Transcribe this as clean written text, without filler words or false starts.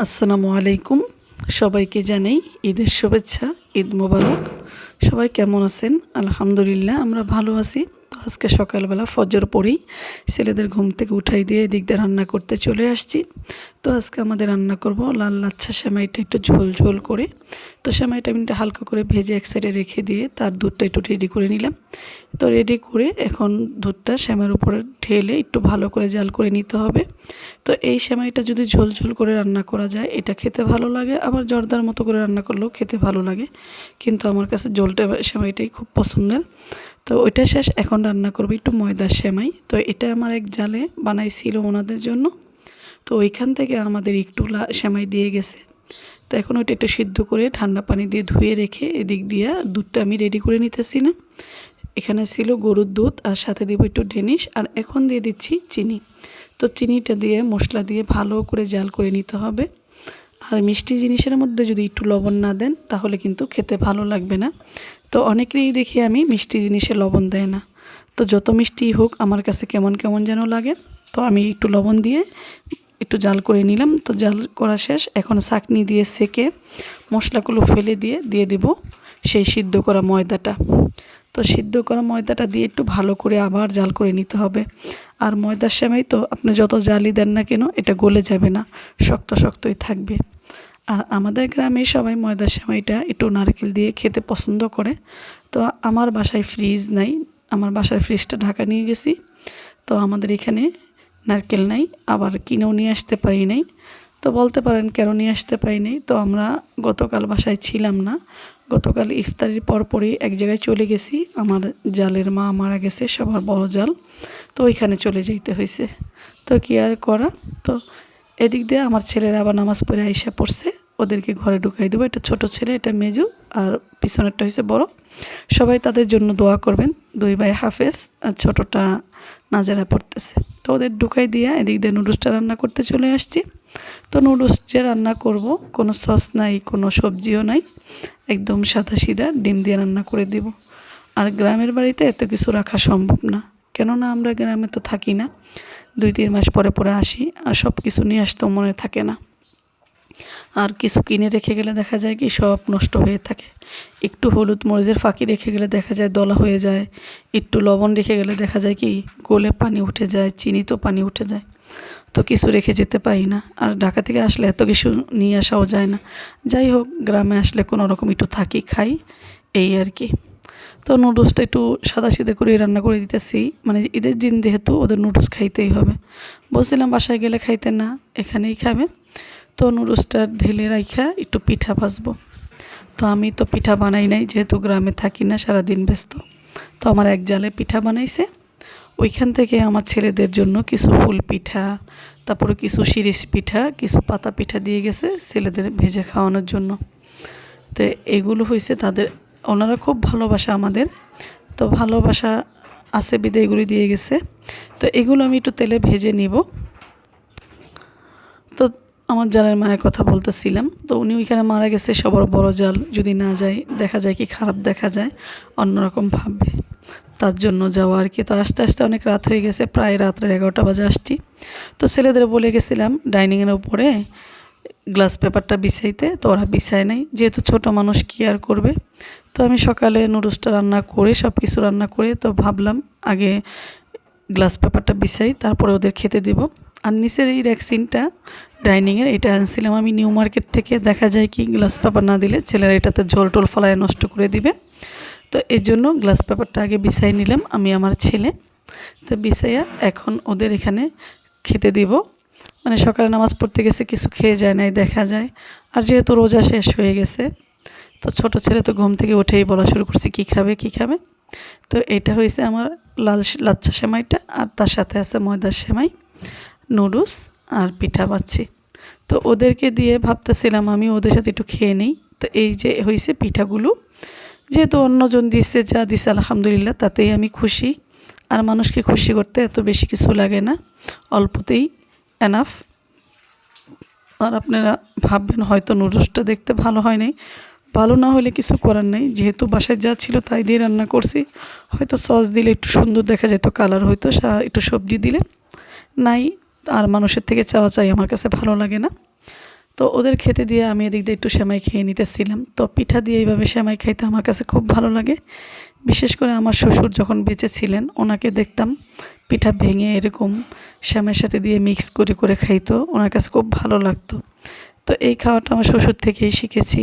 আসসালামু আলাইকুম। সবাইকে জানাই ঈদের শুভেচ্ছা, ঈদ মোবারক। সবাই কেমন আছেন? আলহামদুলিল্লাহ আমরা ভালো আছি। তো আজকে সকালবেলা ফজর পড়েই ছেলেদের ঘুম থেকে উঠাই দিয়ে এদিক দিয়ে রান্না করতে চলে আসছি। তো আজকে আমাদের রান্না করব লাল লাচ্ছা সেমাইটা একটু ঝোল ঝোল করে। তো সেমাইটা আমি একটু হালকা করে ভেজে এক সাইডে রেখে দিয়ে তার দুধটা একটু রেডি করে নিলাম। তো রেডি করে এখন দুধটা সেমাইয়ের উপরে ঢেলে একটু ভালো করে জাল করে নিতে হবে। তো এই সেমাইটা যদি ঝোল ঝোল করে রান্না করা যায় এটা খেতে ভালো লাগে, আবার জর্দার মতো করে রান্না করলেও খেতে ভালো লাগে, কিন্তু আমার কাছে ঝোলটা সেমাইটাই খুব পছন্দের। তো ওইটা শেষ, এখন রান্না করবো একটু ময়দার সেমাই। তো এটা আমার এক জালে বানাইছিল ওনাদের জন্য। তো ওইখান থেকে আমাদের একটু সেমাই দিয়ে গেছে। তো এখন ওইটা একটু সিদ্ধ করে ঠান্ডা পানি দিয়ে ধুয়ে রেখে এদিক দিয়ে দুধটা আমি রেডি করে নিতেছি না। এখানে ছিল গরুর দুধ, আর সাথে দিব একটু ডেনিশ, আর এখন দিয়ে দিচ্ছি চিনি। তো চিনিটা দিয়ে মশলা দিয়ে ভালো করে জাল করে নিতে হবে। আর মিষ্টি জিনিসের মধ্যে যদি একটু লবণ না দেন তাহলে কিন্তু খেতে ভালো লাগবে না। তো অনেকেরই দেখি আমি মিষ্টি জিনিসে লবণ দেয় না। তো যত মিষ্টি হোক আমার কাছে কেমন কেমন যেন লাগে। তো আমি একটু লবণ দিয়ে একটু জাল করে নিলাম। তো জাল করা শেষ, এখন ছাঁকনি দিয়ে সেকে মশলাগুলো ফেলে দিয়ে দিয়ে দিব সেই সিদ্ধ করা ময়দাটা। তো সিদ্ধ করা ময়দাটা দিয়ে একটু ভালো করে আবার জাল করে নিতে হবে। আর ময়দার সেমাই তো আপনি যত জালই দেন না কেন এটা গলে যাবে না, শক্ত শক্তই থাকবে। আর আমাদের গ্রামে সবাই ময়দার সেমাইটা একটু নারকেল দিয়ে খেতে পছন্দ করে। তো আমার বাসায় ফ্রিজ নাই, আমার বাসার ফ্রিজটা ঢাকা নিয়ে গেছি। তো আমাদের এখানে নারকেল নাই, আবার কিনেও নিয়ে আসতে পারি নাই। তো বলতে পারেন কেন নিয়ে আসতে পারি নাই। তো আমরা গতকাল বাসায় ছিলাম না, গতকাল ইফতারির পরপরই এক জায়গায় চলে গেছি। আমার জালের মা মারা গেছে, সবার বড় জাল। তো ওইখানে চলে যেতে হয়েছে। তো কি আর করা। তো এদিক দিয়ে আমার ছেলেরা আবার নামাজ পড়ে আইসা পড়ছে, ওদেরকে ঘরে ঢুকাই দেবো। এটা ছোট ছেলে, এটা মেজু, আর পিছনেরটা হয়েছে বড়। সবাই তাদের জন্য দোয়া করবেন। দুই ভাই হাফেজ, আর ছোটোটা নাজারা পড়তেছে। তো ওদের ঢুকাই দিয়া এদিক দিয়ে নুডলসটা রান্না করতে চলে আসছি। তো নুডলস যে রান্না করব, কোনো সস নাই, কোনো সবজিও নাই, একদম সাদা সিধা ডিম দিয়ে রান্না করে দিব। আর গ্রামের বাড়িতে এত কিছু রাখা সম্ভব না, কেননা আমরা গ্রামে তো থাকি না, 2-3 মাস পরে পরে আসি, আর সব কিছু নিয়ে আসতেও মনে থাকে না। আর কিছু কিনে রেখে গেলে দেখা যায় কি সব নষ্ট হয়ে থাকে। একটু হলুদ মরিচের ফাঁকি রেখে গেলে দেখা যায় দলা হয়ে যায়। একটু লবণ রেখে গেলে দেখা যায় কি গলে পানি উঠে যায়, চিনিতেও পানি উঠে যায়। তো কিছু রেখে যেতে পারি না। আর ঢাকা থেকে আসলে এত কিছু নিয়ে আসাও যায় না। যাই হোক, গ্রামে আসলে কোনো রকম একটু থাকি, খাই, এই আর কি। তো নুডলসটা একটু সাদাসিধে করে রান্না করে দিতেছি, মানে ঈদের দিন যেহেতু ওদের নুডলস খাইতেই হবে। বলছিলাম বাসায় গেলে খাইতে না, এখানেই খাবে। তো নুডলসটা ঢেলে রাইখা একটু পিঠা ভাজবো। তো আমি তো পিঠা বানাই নাই, যেহেতু গ্রামে থাকি না, সারাদিন ব্যস্ত। তো আমার এক জালে পিঠা বানাইছে, ওইখান থেকে আমার ছেলেদের জন্য কিছু ফুল পিঠা, তারপরে কিছু শিরিষ পিঠা, কিছু পাতা পিঠা দিয়ে গেছে ছেলেদের ভেজে খাওয়ানোর জন্য। তো এগুলো হয়েছে তাদের, ওনারা খুব ভালোবাসা আমাদের, তো ভালোবাসা আছে বিদে এগুলি দিয়ে গেছে। তো এগুলো আমি একটু তেলে ভেজে নিব। তো আমার জালের মায়ের কথা বলতেছিলাম। তো উনি ওইখানে মারা গেছে, সবার বড় জাল, যদি না যায় দেখা যায় কি খারাপ দেখা যায়, অন্যরকম ভাববে, তার জন্য যাওয়া আর কি। তো আস্তে আস্তে অনেক রাত হয়ে গেছে, প্রায় রাত্রে 11টা বাজে আসছি। তো ছেলেদের বলে গেছিলাম ডাইনিংয়ের উপরে গ্লাস পেপারটা বিছাইতে, তো ওরা বিছায় নাই, যেহেতু ছোট মানুষ কি আর করবে। তো আমি সকালে নুডলসটা রান্না করে সব কিছু রান্না করে তো ভাবলাম আগে গ্লাস পেপারটা বিছাই, তারপরে ওদের খেতে দিব। আর নিচের এই র্যাকসিনটা ডাইনিংয়ের, এটা আনছিলাম আমি নিউ মার্কেট থেকে। দেখা যায় কি গ্লাস পেপার না দিলে ছেলেরা এটাতে ঝোল টোল ফলায় নষ্ট করে দিবে। তো এর জন্য গ্লাস পেপারটা আগে বিছাই নিলাম আমি আমার ছেলে। তো বিছাইয়া এখন ওদের এখানে খেতে দিব। মানে সকালে নামাজ পড়তে গেছে, কিছু খেয়ে যায় নাই দেখা যায়। আর যেহেতু রোজা শেষ হয়ে গেছে, তো ছোট ছেলে তো ঘুম থেকে উঠেই বলা শুরু করছে কী খাবে কী খাবে। তো এটা হয়েছে আমার লাচ্ছা সেমাইটা, আর তার সাথে আছে ময়দার সেমাই, নুডলস আর পিঠা পাচ্ছি। তো ওদেরকে দিয়ে ভাবতেছিলাম আমি ওদের সাথে একটু খেয়ে নিই। তো এই যে হয়েছে পিঠাগুলো, যেহেতু অন্যজন দিচ্ছে যা দিছে আলহামদুলিল্লাহ, তাতেই আমি খুশি। আর মানুষকে খুশি করতে এত বেশি কিছু লাগে না, অল্পতেই এনাফ। আর আপনারা ভাববেন হয়তো নুডলসটা দেখতে ভালো হয় নাই, ভালো না হলে কিছু করার নেই, যেহেতু বাসায় যা ছিল তাই দিয়ে রান্না করছি। হয়তো সস দিলে একটু সুন্দর দেখা যেত, কালার হয়তো, একটু সবজি দিলে নাই। আর মানুষের থেকে চাওয়া চাই আমার কাছে ভালো লাগে না। তো তো ওদের খেতে দিয়ে আমি এদিক দিয়ে একটু সেমাই খেয়ে নিতেছিলাম। তো পিঠা দিয়ে এইভাবে সেমাই খাইতে আমার কাছে খুব ভালো লাগে। বিশেষ করে আমার শ্বশুর যখন বেঁচে ছিলেন ওনাকে দেখতাম পিঠা ভেঙে এরকম সেমাইয়ের সাথে দিয়ে মিক্স করে খাইতো, ওনার কাছে খুব ভালো লাগতো। তো এই খাওয়াটা আমার শ্বশুর থেকেই শিখেছি।